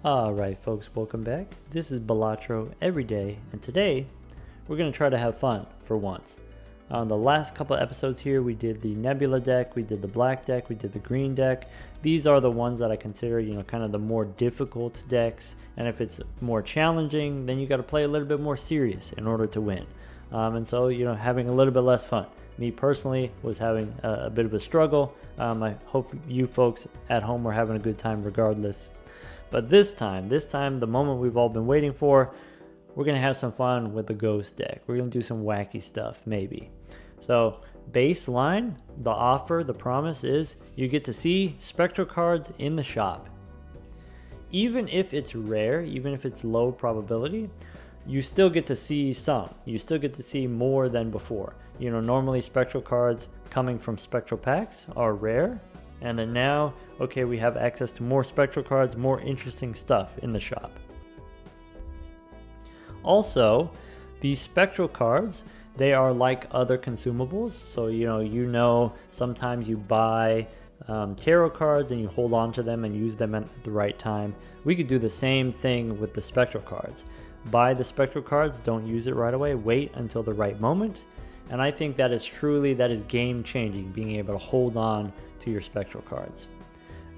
Alright folks, welcome back. This is Balatro every day, and today we're going to try to have fun for once. On the last couple episodes here we did the Nebula deck, we did the black deck, we did the green deck. These are the ones that I consider, kind of the more difficult decks, and if it's more challenging then you got to play a little bit more serious in order to win. And so, having a little bit less fun. Me personally was having a bit of a struggle. I hope you folks at home were having a good time regardless. But this time, the moment we've all been waiting for, we're going to have some fun with the ghost deck. We're going to do some wacky stuff, maybe. So, baseline, the offer, the promise is you get to see Spectral Cards in the shop. Even if it's rare, even if it's low probability, you still get to see some. You still get to see more than before. Normally Spectral Cards coming from Spectral Packs are rare. And then now, okay, we have access to more Spectral Cards, more interesting stuff in the shop. Also, these Spectral Cards, they are like other consumables. So, sometimes you buy tarot cards and you hold on to them and use them at the right time. We could do the same thing with the Spectral Cards. Buy the Spectral Cards, don't use it right away, wait until the right moment. And I think that is game changing, being able to hold on to your Spectral Cards.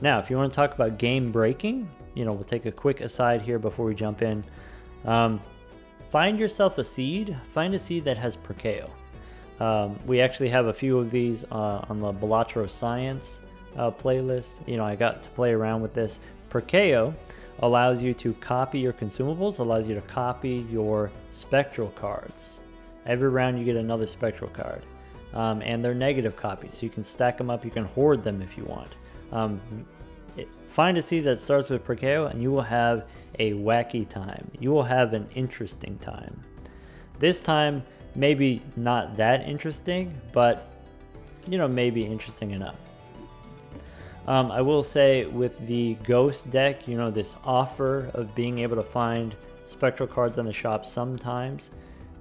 Now, if you want to talk about game breaking, we'll take a quick aside here before we jump in. Find yourself a seed. Find a seed that has Perkeo. We actually have a few of these on the Balatro Science playlist. I got to play around with this. Perkeo allows you to copy your consumables, allows you to copy your Spectral Cards. Every round you get another Spectral Card. And they're negative copies, so you can stack them up, you can hoard them if you want. Find a seed that starts with Perkeo and you will have a wacky time. You will have an interesting time. This time, maybe not that interesting, but maybe interesting enough. I will say with the Ghost deck, this offer of being able to find Spectral Cards in the shop sometimes,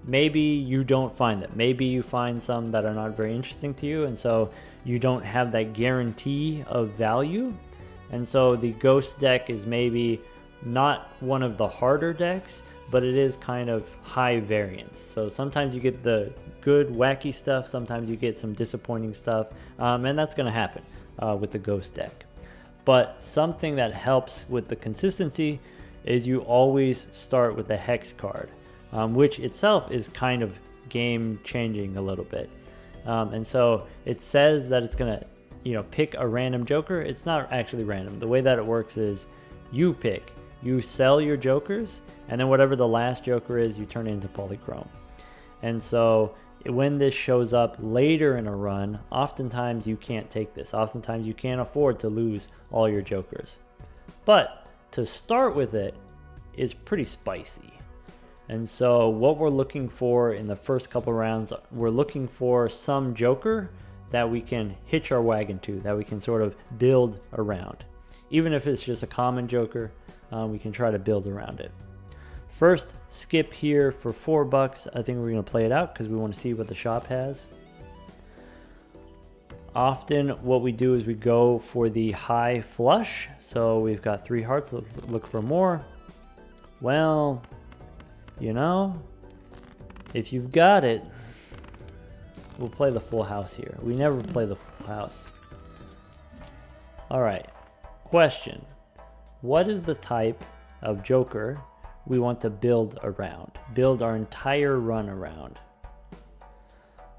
maybe you don't find them. Maybe you find some that are not very interesting to you, and so you don't have that guarantee of value. And so the Ghost deck is maybe not one of the harder decks, but it is kind of high variance. So sometimes you get the good wacky stuff, sometimes you get some disappointing stuff, and that's going to happen with the Ghost deck. But something that helps with the consistency is you always start with the Hex card. Which itself is kind of game changing a little bit. And so it says that it's gonna pick a random joker. It's not actually random. The way that it works is you sell your jokers, and then whatever the last joker is, you turn it into polychrome. And so when this shows up later in a run, oftentimes you can't take this. Oftentimes you can't afford to lose all your jokers. But to start with it is pretty spicy. And so what we're looking for in the first couple rounds, we're looking for some joker that we can hitch our wagon to, that we can sort of build around. Even if it's just a common joker, we can try to build around it. First, skip here for $4. I think we're going to play it out because we want to see what the shop has. Often what we do is we go for the high flush. So we've got 3 hearts, let's look for more. Well, if you've got it, we'll play the full house here. We never play the full house. Alright, question. What is the type of joker we want to build around? Build our entire run around?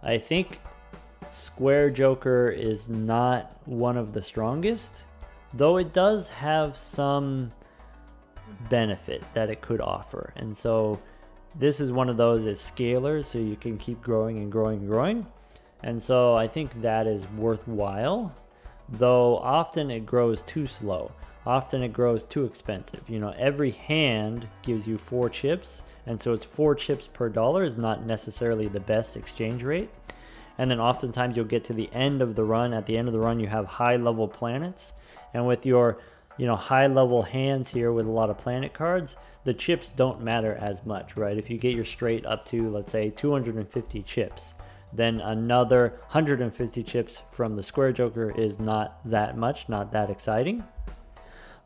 I think square joker is not one of the strongest, though it does have some benefit that it could offer. And so this is one of those that's scalars, so you can keep growing and growing and growing. And so I think that is worthwhile, though often it grows too slow. Often it grows too expensive. Every hand gives you 4 chips, and so it's 4 chips per dollar is not necessarily the best exchange rate. And then oftentimes you'll get to the end of the run. At the end of the run you have high level planets, and with your high level hands here with a lot of planet cards, the chips don't matter as much, right? If you get your straight up to, let's say, 250 chips, then another 150 chips from the square joker is not that much, not that exciting.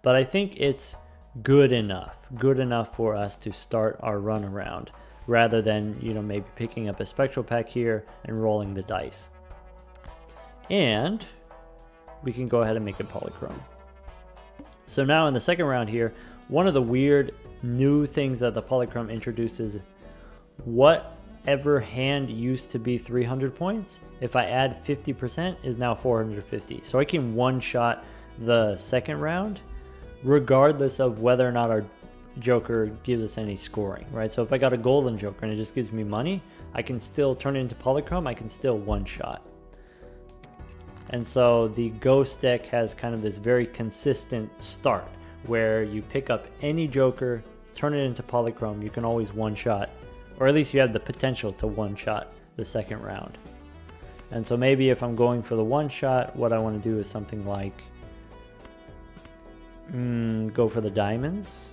But I think it's good enough for us to start our run around, rather than, you know, maybe picking up a spectral pack here and rolling the dice. And we can go ahead and make it polychrome. So now in the second round here, one of the weird new things that the polychrome introduces, whatever hand used to be 300 points, if I add 50% is now 450. So I can one-shot the second round regardless of whether or not our joker gives us any scoring, right? So if I got a golden joker and it just gives me money, I can still turn it into polychrome, I can still one-shot. And so the ghost deck has kind of this very consistent start where you pick up any joker, turn it into polychrome, you can always one-shot, or at least you have the potential to one-shot the second round. And so maybe if I'm going for the one-shot, what I want to do is something like go for the diamonds,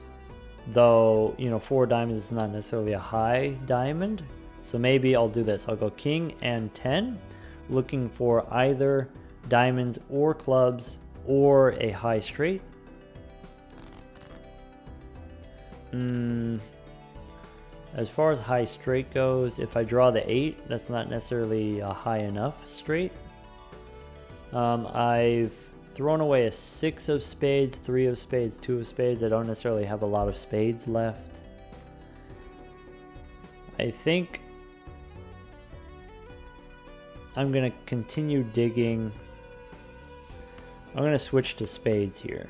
though, you know, 4 diamonds is not necessarily a high diamond. So maybe I'll do this. I'll go king and 10, looking for either diamonds or clubs or a high straight. As far as high straight goes, if I draw the 8, that's not necessarily a high enough straight. I've thrown away a 6 of spades, 3 of spades, 2 of spades. I don't necessarily have a lot of spades left. I think I'm going to continue digging. I'm going to switch to spades here.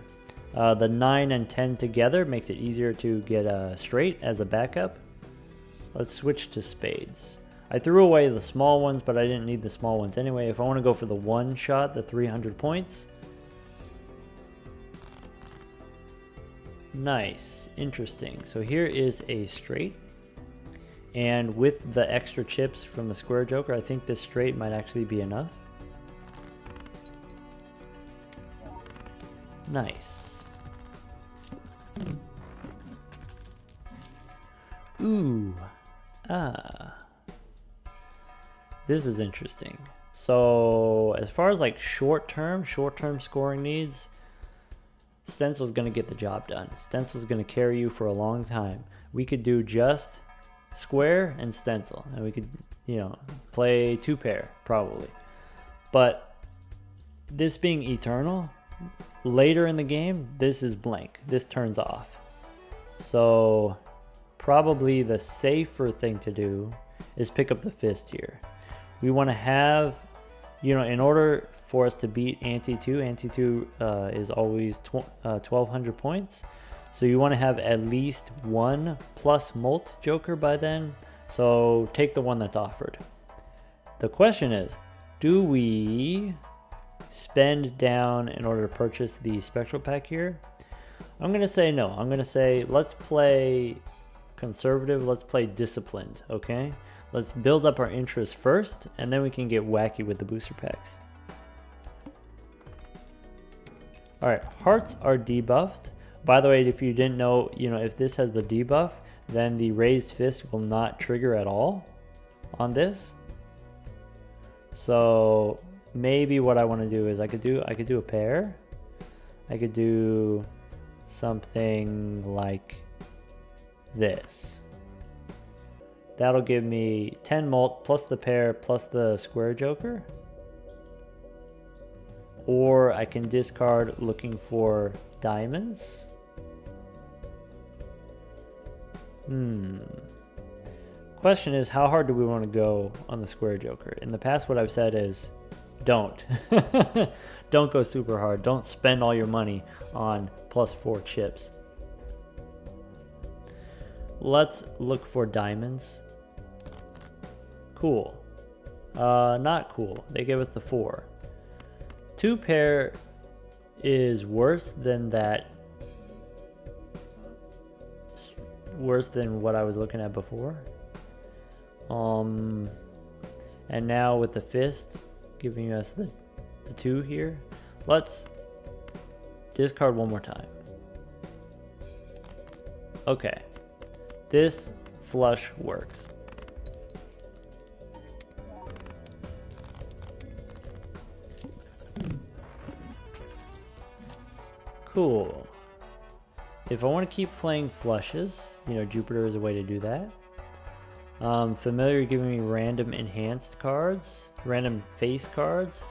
The 9 and 10 together makes it easier to get a straight as a backup. Let's switch to spades. I threw away the small ones, but I didn't need the small ones anyway. If I want to go for the one shot, the 300 points. Nice, interesting. So here is a straight. And with the extra chips from the square joker, I think this straight might actually be enough. Nice. Ooh. This is interesting. So as far as like short-term scoring needs, Stencil's gonna get the job done. Stencil's gonna carry you for a long time. We could do just square and stencil, and we could, you know, play 2 pair probably. But this being eternal, later in the game, this is blank. This turns off. So probably the safer thing to do is pick up the fist here. We want to have, you know, in order for us to beat ante 2 is always 1200 points. So you want to have at least 1 plus molt joker by then. So take the one that's offered. The question is, do we spend down in order to purchase the spectral pack here? I'm going to say no. I'm going to say let's play conservative. Let's play disciplined, okay? Let's build up our interest first, and then we can get wacky with the booster packs. Alright, hearts are debuffed. By the way, if you didn't know, you know, if this has the debuff, then the raised fist will not trigger at all on this. So maybe what I want to do is I could do a pair. I could do something like this. That'll give me 10 molt plus the pair plus the square joker. Or I can discard looking for diamonds. Question is, how hard do we want to go on the square joker? In the past, what I've said is don't. Don't go super hard. Don't spend all your money on +4 chips. Let's look for diamonds. Cool. Not cool. They gave us the 4. 2 pair is worse than that. Worse than what I was looking at before. And now with the fist giving us the 2 here, let's discard one more time. Okay, this flush works. Cool. if I want to keep playing flushes, you know, Jupiter is a way to do that. Familiar giving me random enhanced cards, random face cards.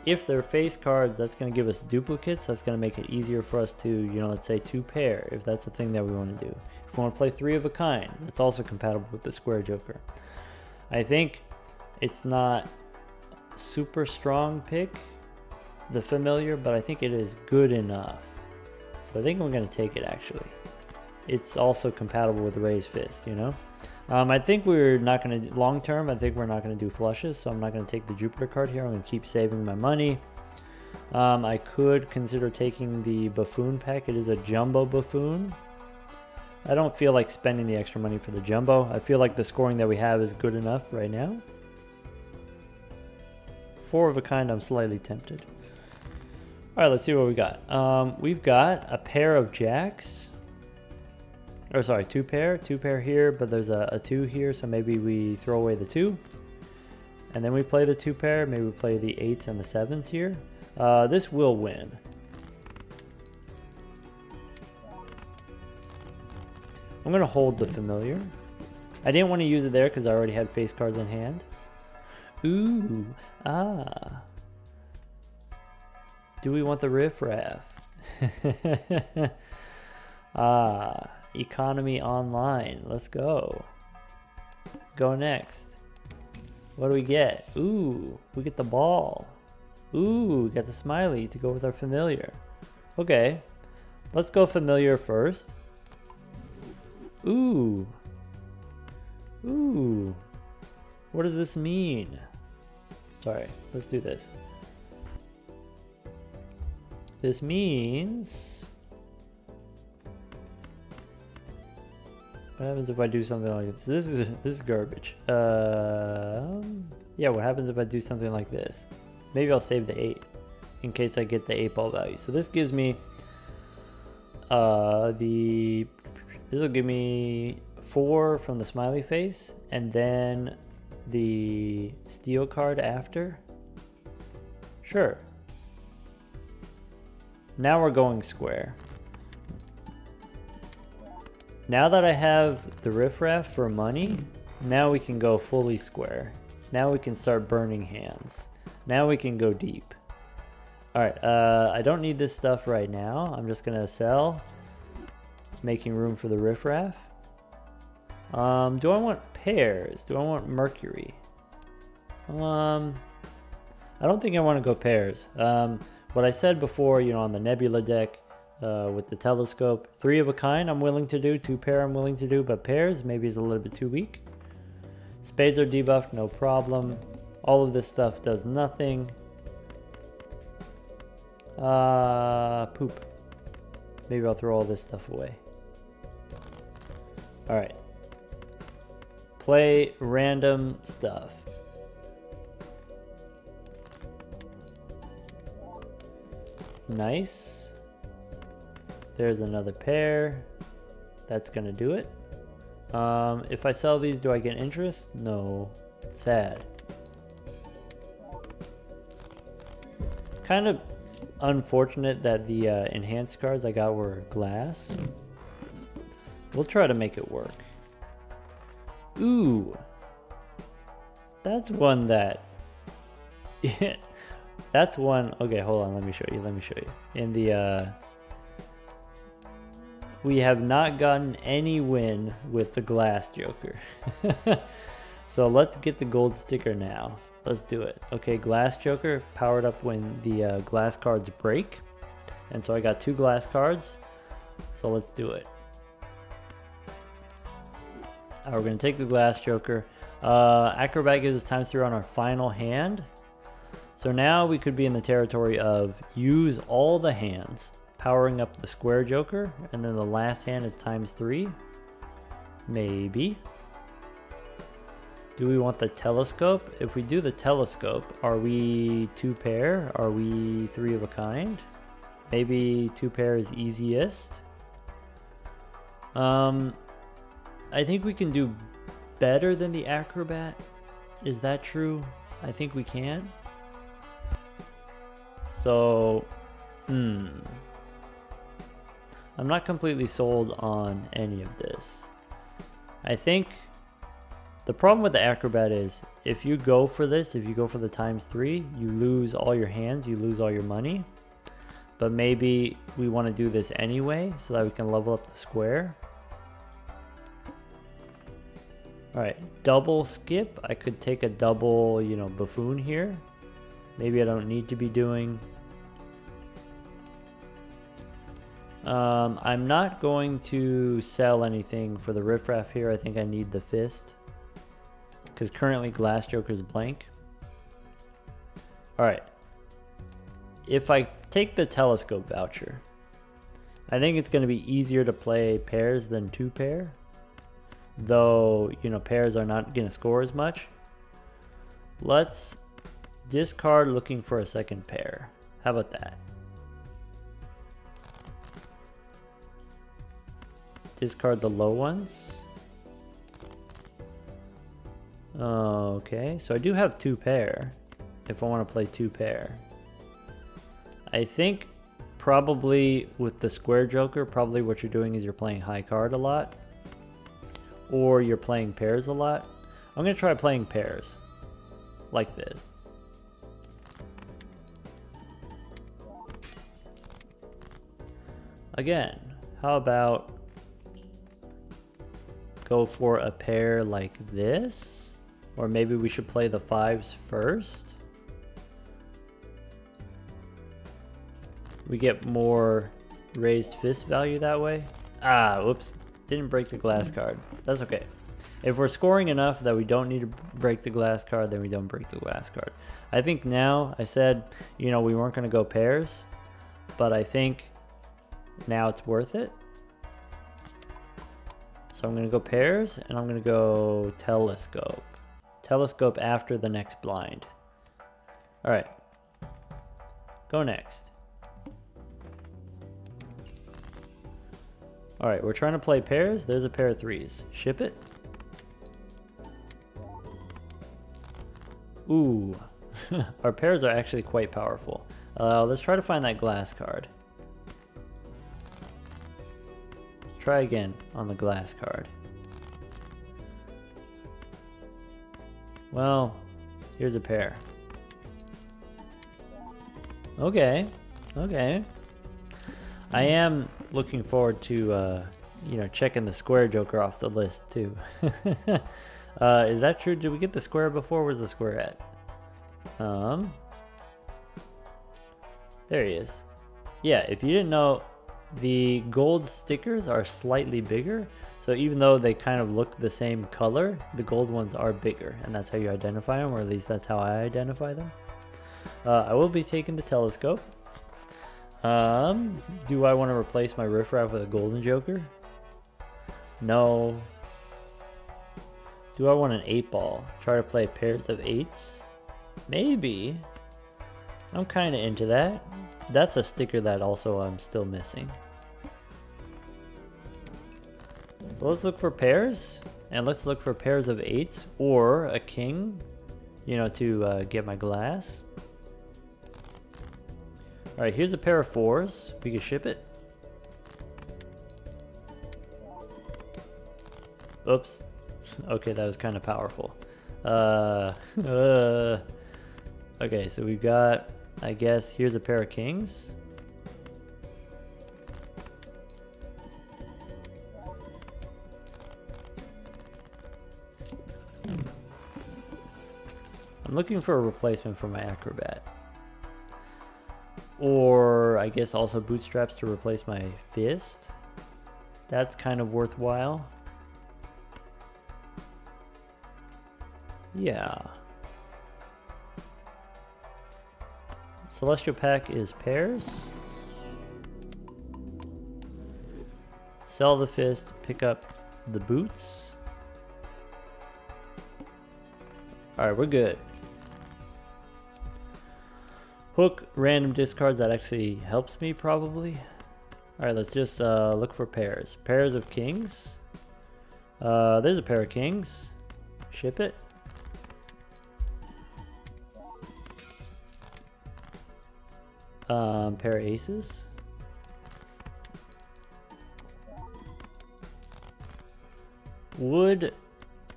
If they're face cards, that's going to give us duplicates. That's going to make it easier for us to, you know, let's say 2 pair, if that's the thing that we want to do. If we want to play 3 of a kind, that's also compatible with the square joker. I think it's not super strong pick, the familiar, but I think it is good enough. So I think we're going to take it, actually. It's also compatible with the raised fist, you know? I think we're not going to, long term, I think we're not going to do flushes, so I'm not going to take the Jupiter card here. I'm going to keep saving my money. I could consider taking the buffoon pack. It is a jumbo buffoon. I don't feel like spending the extra money for the jumbo. I feel like the scoring that we have is good enough right now. 4 of a kind, I'm slightly tempted. All right, let's see what we got. We've got a pair of jacks. Or sorry, 2 pair here, but there's a 2 here, so maybe we throw away the 2. And then we play the 2 pair, maybe we play the 8s and the 7s here. This will win. I'm gonna hold the familiar. I didn't want to use it there because I already had face cards in hand. Ooh, ah. Do we want the riffraff? Ah. Economy online. Let's go. Go next. What do we get? Ooh, we get the ball. Ooh, we got the smiley to go with our familiar. Okay, let's go familiar first. Ooh. Ooh. What does this mean? Sorry, let's do this. This means... What happens if I do something like this? This is garbage. Yeah, what happens if I do something like this? Maybe I'll save the 8 in case I get the 8 ball value. So this gives me this will give me 4 from the smiley face, and then the steel card after. Sure. Now we're going square. Now that I have the riffraff for money, now we can go fully square. Now we can start burning hands. Now we can go deep. Alright, I don't need this stuff right now. I'm just gonna sell, making room for the riffraff. Do I want pairs? Do I want Mercury? I don't think I want to go pairs. What I said before, you know, on the Nebula deck, with the telescope, 3 of a kind I'm willing to do, 2 pair I'm willing to do, but pairs maybe is a little bit too weak. Spades are debuffed, no problem. All of this stuff does nothing. Poop. Maybe I'll throw all this stuff away. Alright. Play random stuff. Nice. There's another pair. That's gonna do it. If I sell these, do I get interest? No. Sad. Kind of unfortunate that the enhanced cards I got were glass. We'll try to make it work. Ooh. That's one that... That's one... Okay, hold on. Let me show you. In the... We have not gotten any win with the glass joker. So let's get the gold sticker now. Let's do it. Okay, glass joker powered up when the glass cards break. And so I got 2 glass cards. So let's do it. We're going to take the glass joker. Acrobat gives us ×3 on our final hand. So now we could be in the territory of use all the hands, powering up the square joker, and then the last hand is ×3. Maybe. Do we want the telescope? If we do the telescope, are we 2 pair? Are we 3 of a kind? Maybe 2 pair is easiest. I think we can do better than the acrobat. Is that true? I think we can. So, I'm not completely sold on any of this. I think the problem with the acrobat is if you go for this, if you go for the ×3, you lose all your hands, you lose all your money. But maybe we want to do this anyway so that we can level up the square. Alright, double skip. I could take a double, you know, buffoon here. Maybe I don't need to be doing... I'm not going to sell anything for the riffraff here. I think I need the fist. Because currently Glass Joker is blank. Alright. If I take the telescope voucher, I think it's going to be easier to play pairs than 2-pair. Though, you know, pairs are not going to score as much. Let's discard looking for a second pair. How about that? Discard the low ones. Okay, so I do have 2-pair if I want to play 2-pair. I think probably with the square joker, probably what you're doing is you're playing high card a lot. Or you're playing pairs a lot. I'm going to try playing pairs. Like this. Again, how about go for a pair like this? Or maybe we should play the 5s first. We get more raised fist value that way. Ah, whoops. Didn't break the glass card. That's okay. If we're scoring enough that we don't need to break the glass card, then we don't break the glass card. I think now, I said, you know, we weren't going to go pairs, but I think now it's worth it. So I'm going to go pairs, and I'm going to go telescope. Telescope after the next blind. All right. Go next. All right, we're trying to play pairs. There's a pair of 3s. Ship it. Ooh, our pairs are actually quite powerful. Let's try to find that glass card. Try again on the glass card. Well, here's a pair. Okay, okay. I am looking forward to, you know, checking the square joker off the list too. Is that true? Did we get the square before? Where's the square at? There he is. Yeah, if you didn't know, the gold stickers are slightly bigger. So even though they kind of look the same color, the gold ones are bigger. And that's how you identify them, or at least that's how I identify them. I will be taking the telescope. Do I want to replace my riffraff with a golden joker? No. Do I want an 8-ball? Try to play pairs of 8s? Maybe. I'm kind of into that. That's a sticker that also I'm still missing. So let's look for pairs. And let's look for pairs of 8s or a king, you know, to get my glass. Alright, here's a pair of 4s. We can ship it. Oops. Okay, that was kind of powerful. Okay, so we've got, I guess, here's a pair of kings. I'm looking for a replacement for my acrobat. Or I guess also bootstraps to replace my fist. That's kind of worthwhile. Yeah. Celestial pack is pairs. Sell the fist, pick up the boots. Alright, we're good. Hook random discards, that actually helps me probably. Alright, let's just look for pairs. Pairs of kings. There's a pair of kings. Ship it. Pair of aces. would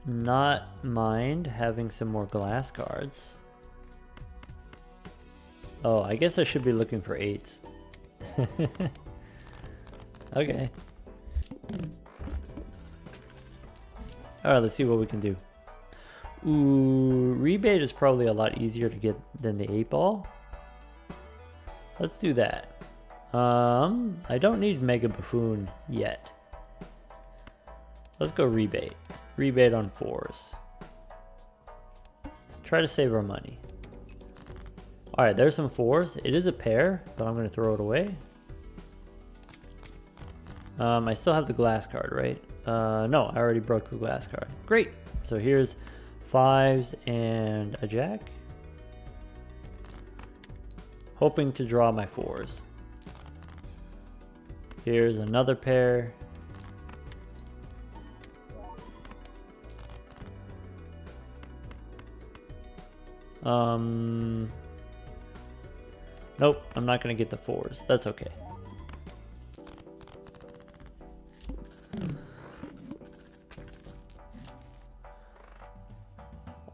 not mind having some more glass cards. Oh, I guess I should be looking for 8s. Okay. Alright, let's see what we can do. Ooh, rebate is probably a lot easier to get than the 8-ball. Let's do that. I don't need Mega Buffoon yet. Let's go rebate. Rebate on 4s. Let's try to save our money. Alright, there's some 4s. It is a pair, but I'm going to throw it away. I still have the glass card, right? No, I already broke the glass card. Great! So here's 5s and a jack. Hoping to draw my 4s. Here's another pair. Nope, I'm not gonna get the 4s. That's okay.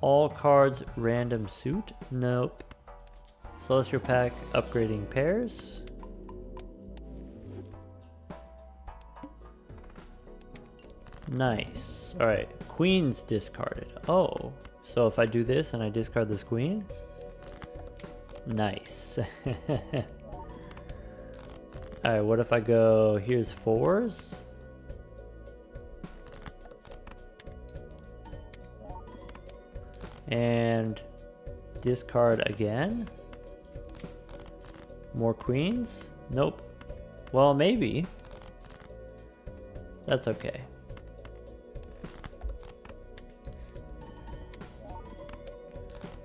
All cards random suit? Nope. Celestial pack upgrading pairs. Nice. Alright, queen's discarded. Oh, so if I do this and I discard this queen? Nice. Alright, what if I go, here's 4s? And discard again? More queens? Nope. Well, maybe. That's okay.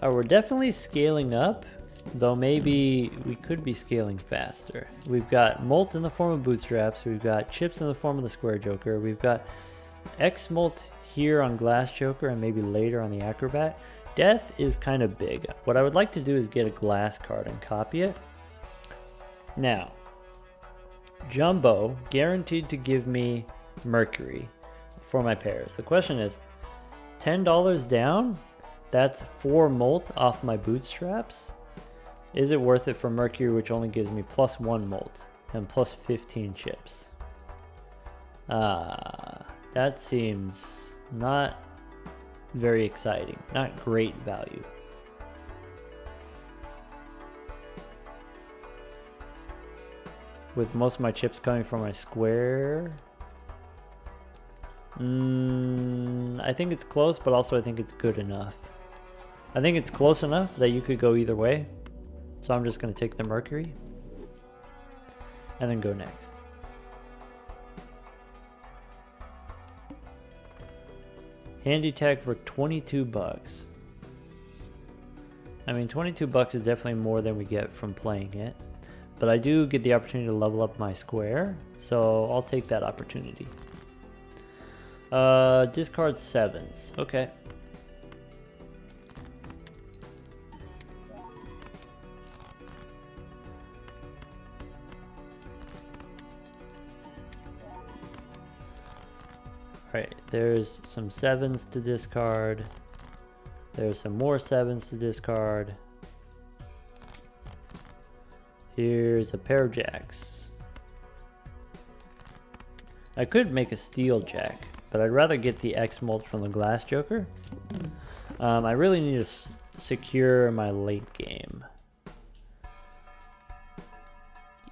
We're definitely scaling up, though maybe we could be scaling faster. We've got Molt in the form of bootstraps, we've got chips in the form of the square joker, we've got X Molt here on glass joker and maybe later on the acrobat. Death is kind of big. What I would like to do is get a glass card and copy it. Now, Jumbo guaranteed to give me Mercury for my pairs. The question is, $10 down? That's 4 Molt off my bootstraps. Is it worth it for Mercury, which only gives me +1 Molt and plus 15 chips? That seems not very exciting. Not great value. With most of my chips coming from my square. I think it's close, but also I think it's good enough. I think it's close enough that you could go either way. So I'm just going to take the Mercury and then go next. Handy tag for 22 bucks. I mean, 22 bucks is definitely more than we get from playing it. But I do get the opportunity to level up my square, so I'll take that opportunity. Discard 7s. Okay. Alright, there's some 7s to discard. There's some more 7s to discard. Here's a pair of jacks. I could make a steel jack, but I'd rather get the X Molt from the glass joker. I really need to secure my late game.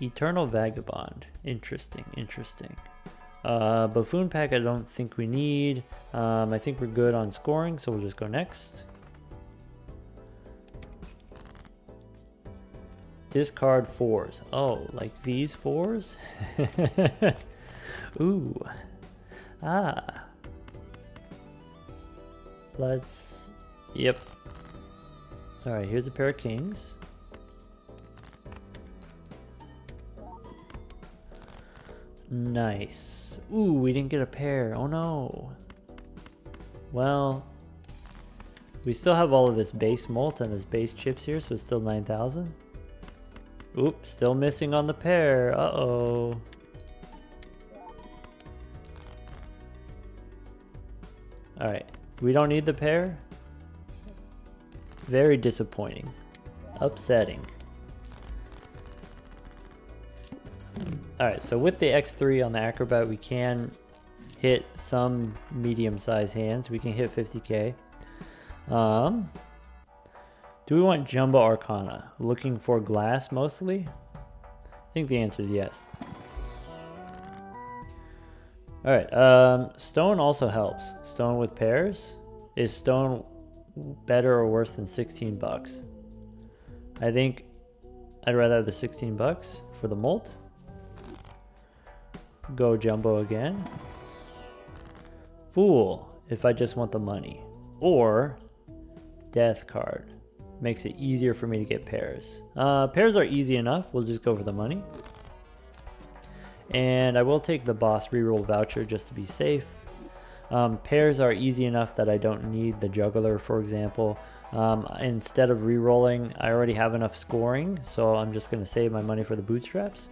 Eternal Vagabond. Interesting, interesting. Buffoon pack I don't think we need. I think we're good on scoring, so we'll just go next. Discard 4s. Oh, like these 4s? Ooh. Let's... Yep. Alright, here's a pair of kings. Nice. Ooh, we didn't get a pair. Oh no. Well, we still have all of this base Molt and this base chips here, so it's still 9,000. Oops, still missing on the pair. Uh-oh. Alright, we don't need the pair. Very disappointing. Upsetting. Alright, so with the X3 on the Acrobat, we can hit some medium-sized hands. We can hit 50k. Do we want Jumbo Arcana? Looking for glass mostly? I think the answer is yes. Alright, stone also helps. Stone with pairs. Is stone better or worse than 16 bucks? I think I'd rather have the 16 bucks for the molt. Go Jumbo again. Fool, if I just want the money. Or Death card. Makes it easier for me to get pairs. Pairs are easy enough. We'll just go for the money. And I will take the boss reroll voucher just to be safe. Pairs are easy enough that I don't need the juggler, for example. Instead of rerolling, I already have enough scoring, so I'm just going to save my money for the bootstraps.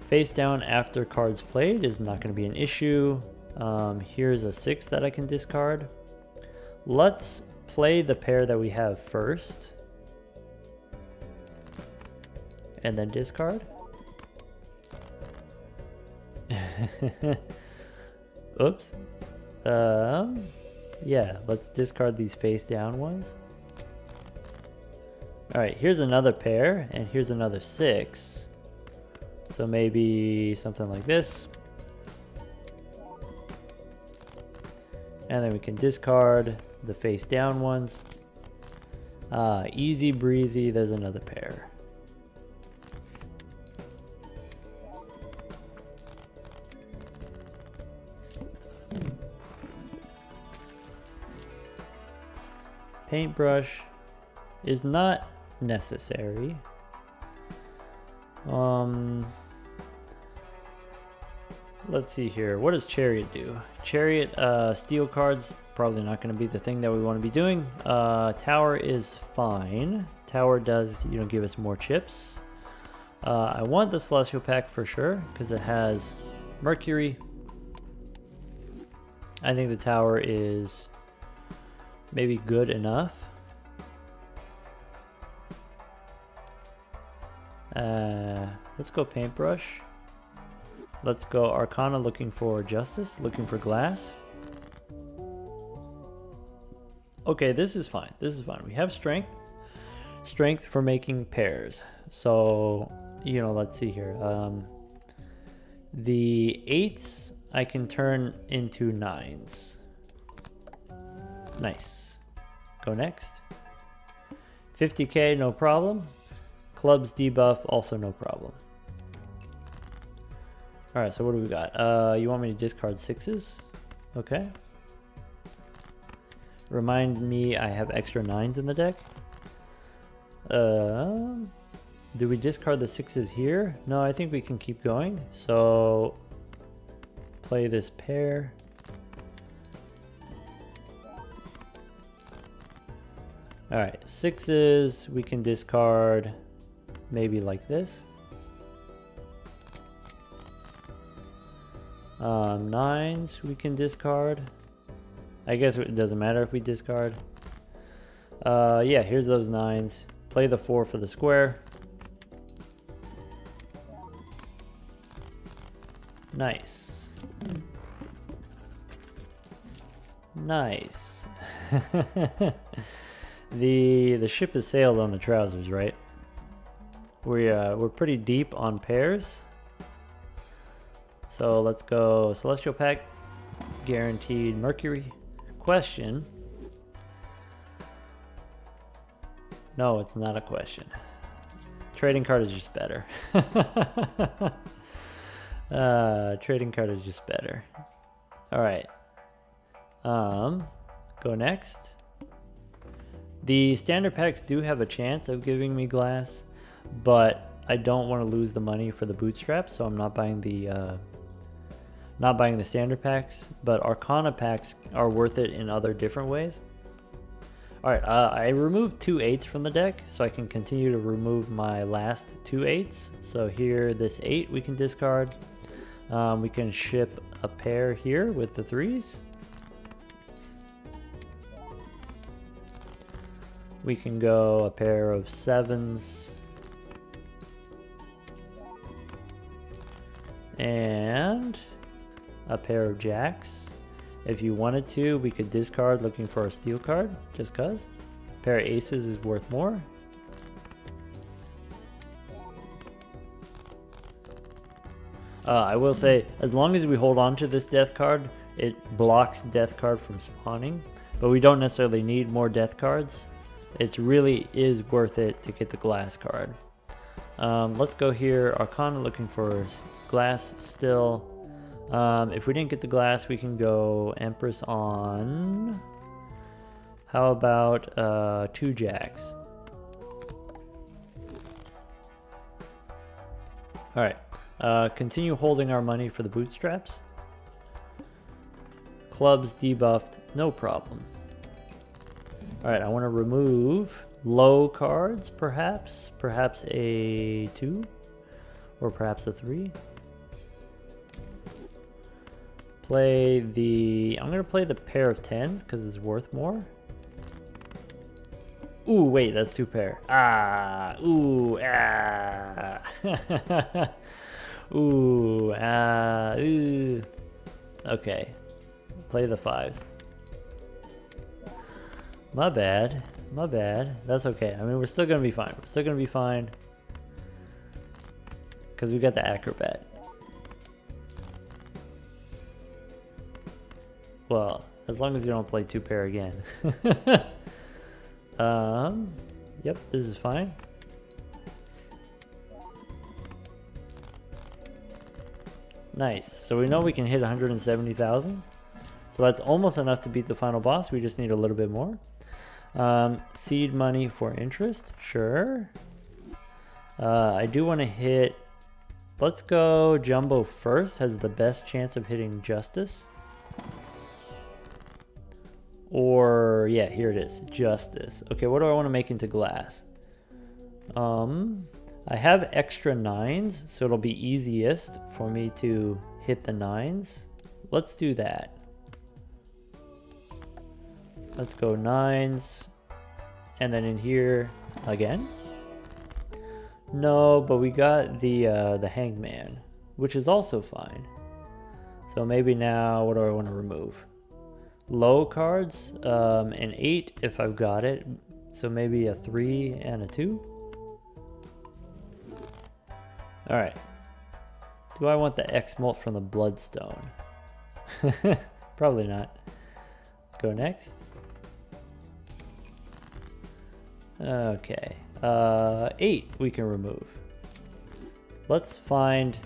Face down after cards played is not going to be an issue. Here's a 6 that I can discard. Let's play the pair that we have first. And then discard. Oops. Yeah, let's discard these face down ones. Alright, here's another pair, and here's another 6. So maybe something like this. And then we can discard the face down ones. Easy breezy, there's another pair. Paintbrush is not necessary. Let's see here. What does Chariot do? Chariot steel cards, probably not going to be the thing that we want to be doing. Tower is fine. Tower does, give us more chips. I want the Celestial Pack for sure because it has Mercury. I think the tower is maybe good enough. Let's go Paintbrush. Let's go Arcana, looking for Justice, looking for glass. Okay, this is fine. This is fine. We have strength. Strength for making pairs. So, let's see here. The 8s I can turn into 9s. Nice. Go next. 50k, no problem. Clubs debuff, also no problem. Alright, so what do we got? You want me to discard 6s? Okay. Remind me I have extra 9s in the deck. Do we discard the 6s here? No, I think we can keep going. So, play this pair. Alright, 6s we can discard maybe like this. 9s we can discard. I guess it doesn't matter if we discard. Yeah, here's those 9s. Play the 4 for the square. Nice. Nice. The ship has sailed on the trousers, right? We're pretty deep on pairs. So let's go Celestial Pack, guaranteed Mercury. Question. No, it's not a question. Trading card is just better. Trading card is just better. Alright. Go next. The standard packs do have a chance of giving me glass, but I don't want to lose the money for the bootstraps, so I'm not buying the standard packs, but Arcana packs are worth it in other different ways. Alright, I removed 2 8s from the deck, so I can continue to remove my last 2 8s. So here, this 8 we can discard. We can ship a pair here with the 3s. we can go a pair of 7s. And a pair of jacks. If you wanted to, we could discard looking for a steal card, just cause. A pair of aces is worth more. I will say, as long as we hold on to this death card, it blocks death card from spawning, but we don't necessarily need more death cards. It really is worth it to get the glass card. Let's go here, Arcana, looking for glass still. If we didn't get the glass, we can go Empress on, how about 2 jacks? Alright, continue holding our money for the bootstraps. Clubs debuffed, no problem. Alright, I want to remove low cards, perhaps a 2, or perhaps a 3. Play the, I'm going to play the pair of 10s because it's worth more. Ooh, wait, that's 2 pair. Ah, ooh, ah. Ooh, ah, ooh. Okay, play the 5s. My bad, my bad. That's okay. I mean, we're still going to be fine. We're still going to be fine. Because we got the acrobat. Well, as long as you don't play 2 pair again. Yep, this is fine. Nice. So we know we can hit 170,000. So that's almost enough to beat the final boss. We just need a little bit more. Seed money for interest. Sure. I do want to hit... Let's go Jumbo first. Has the best chance of hitting Justice. Or, yeah, here it is. Justice. Okay, what do I want to make into glass? I have extra 9s, so it'll be easiest for me to hit the 9s. Let's do that. Let's go 9s. And then in here, again? No, but we got the Hangman, which is also fine. So maybe now, what do I want to remove? Low cards, an 8 if I've got it. So maybe a 3 and a 2. Alright. Do I want the X-Molt from the Bloodstone? Probably not. Go next. Okay. 8 we can remove. Let's find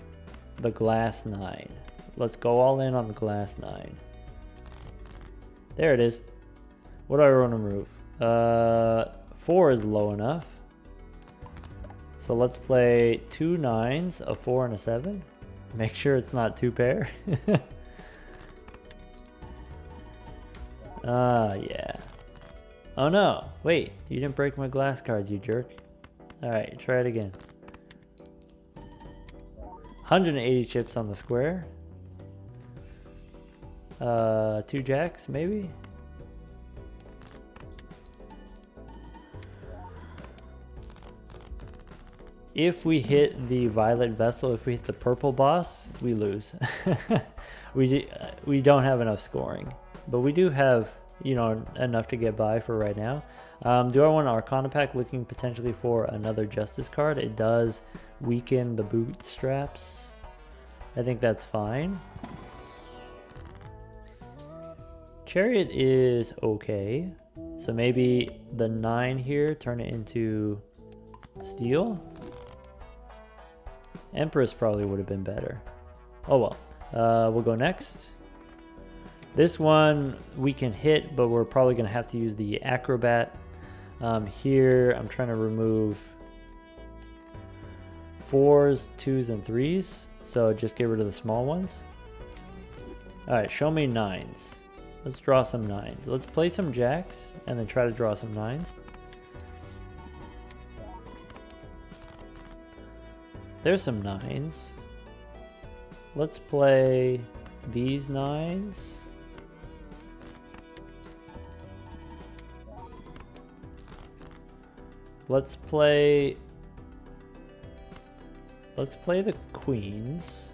the glass 9. Let's go all in on the glass 9. There it is. What do I want to remove? 4 is low enough. So let's play 2 9s, a 4 and a 7. Make sure it's not 2 pair. Yeah. Oh no, wait, you didn't break my glass cards, you jerk. Alright, try it again. 180 chips on the square. 2 jacks, maybe? If we hit the violet vessel, if we hit the purple boss, we lose. We don't have enough scoring, but we do have, you know, enough to get by for right now. Do I want an Arcana pack looking potentially for another Justice card? It does weaken the bootstraps. I think that's fine. Chariot is okay. So maybe the 9 here, turn it into steel. Empress probably would have been better. Oh well. We'll go next. This one we can hit, but we're probably going to have to use the acrobat. Here I'm trying to remove 4s, 2s, and 3s. So just get rid of the small ones. Alright, show me 9s. Let's draw some 9s. Let's play some jacks and then try to draw some 9s. There's some 9s. Let's play these 9s. Let's play the queens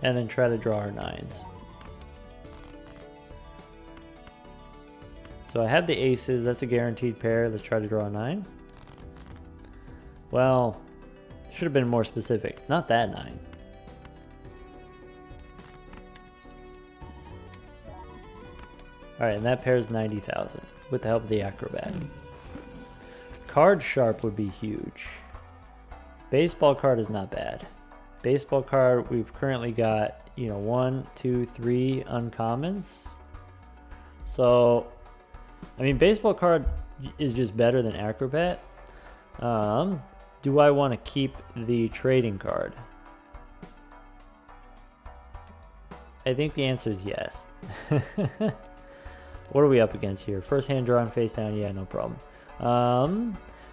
and then try to draw our nines. So I have the aces, that's a guaranteed pair. Let's try to draw a 9. Well, should have been more specific. Not that 9. Alright, and that pair is 90,000 with the help of the acrobat. Card sharp would be huge. Baseball card is not bad. Baseball card, we've currently got, you know, 1, 2, 3 uncommons. So, I mean, baseball card is just better than acrobat. Do I want to keep the trading card? I think the answer is yes. What are we up against here? First hand drawn face down. Yeah, no problem.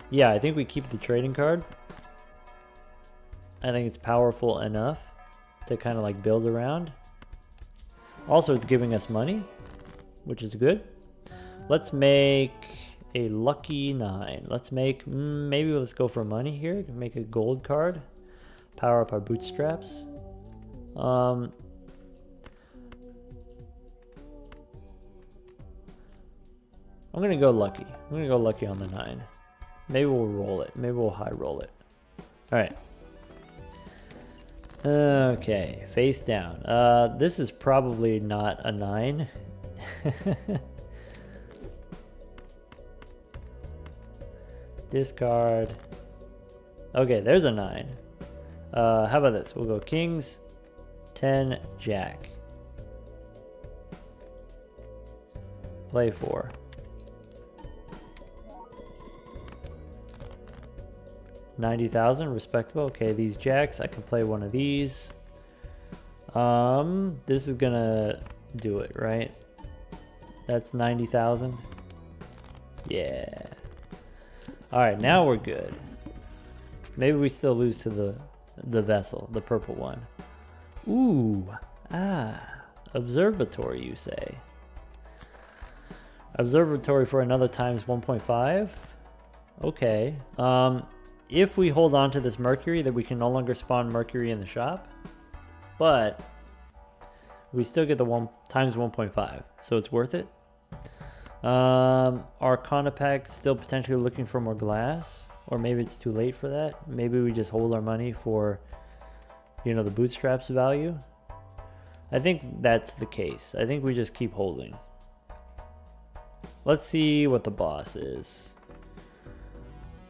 Yeah, I think we keep the trading card. I think it's powerful enough to kind of like build around. Also, it's giving us money, which is good. Let's make a lucky 9. Let's make, maybe let's go for money here. Make a gold card. Power up our bootstraps. I'm gonna go lucky. I'm gonna go lucky on the 9. Maybe we'll roll it. Maybe we'll high roll it. Alright. Okay, face down. This is probably not a 9. Discard. Okay, there's a 9. How about this? We'll go kings, 10, jack. Play 4. $90,000, respectable. Okay, these jacks, I can play one of these. This is gonna do it, right? That's 90,000. Yeah. All right, now we're good. Maybe we still lose to the vessel, the purple one. Ooh, observatory, you say? Observatory for another times 1.5. Okay. If we hold on to this Mercury, that we can no longer spawn Mercury in the shop, but we still get the 1 times 1.5, so it's worth it. Arcana pack, still potentially looking for more glass, or maybe it's too late for that. Maybe we just hold our money for, you know, the bootstraps value. I think that's the case. I think we just keep holding. Let's see what the boss is.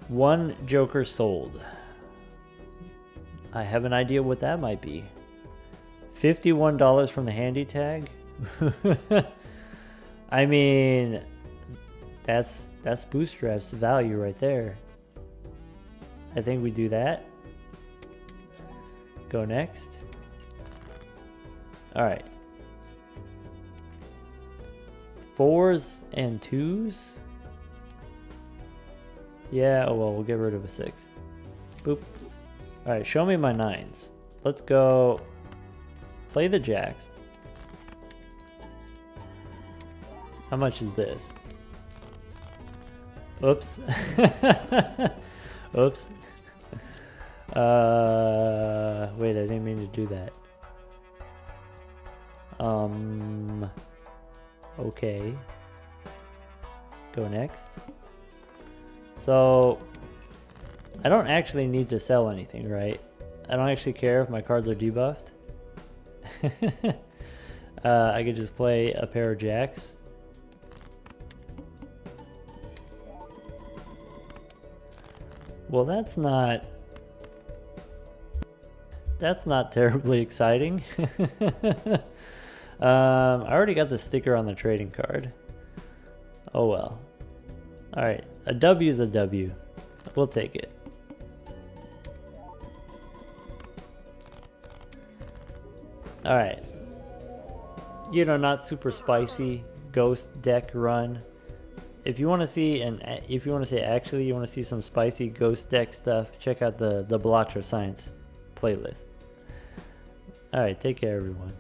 1 Joker sold. I have an idea what that might be. $51 from the handy tag. I mean, that's bootstraps value right there. I think we do that. Go next. All right. 4s and 2s. Yeah, oh well, we'll get rid of a 6. Boop. All right, show me my 9s. Let's go play the jacks. How much is this? Oops. Oops. Wait, I didn't mean to do that. Okay. Go next. So, I don't actually need to sell anything, right? I don't actually care if my cards are debuffed. I could just play a pair of jacks. Well, that's not terribly exciting. I already got the sticker on the trading card. Oh well. Alright, a W is a W. We'll take it. Alright. You know, not super spicy ghost deck run. If you want to see, actually you want to see some spicy ghost deck stuff, check out the Balatro Science playlist. Alright, take care everyone.